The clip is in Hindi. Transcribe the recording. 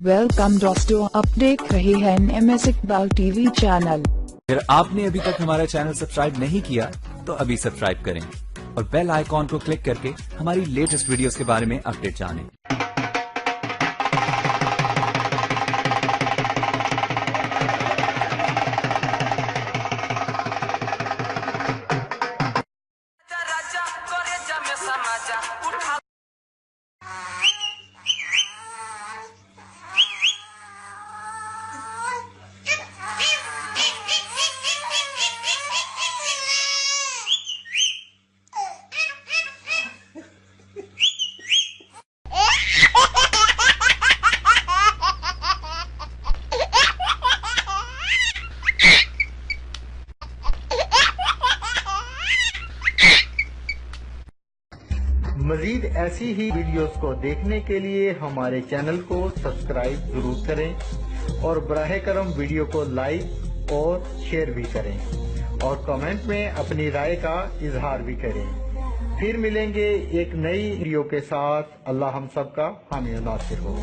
वेलकम दोस्तों, आप देख रहे हैं एमएस इकबाल टीवी चैनल। अगर आपने अभी तक हमारा चैनल सब्सक्राइब नहीं किया तो अभी सब्सक्राइब करें और बेल आइकॉन को क्लिक करके हमारी लेटेस्ट वीडियोस के बारे में अपडेट जानें। मजीद ऐसी ही वीडियोस को देखने के लिए हमारे चैनल को सब्सक्राइब जरूर करें और बराह करम वीडियो को लाइक और शेयर भी करें और कमेंट में अपनी राय का इजहार भी करें। फिर मिलेंगे एक नई वीडियो के साथ। अल्लाह हम सब का हामी नासिर हो।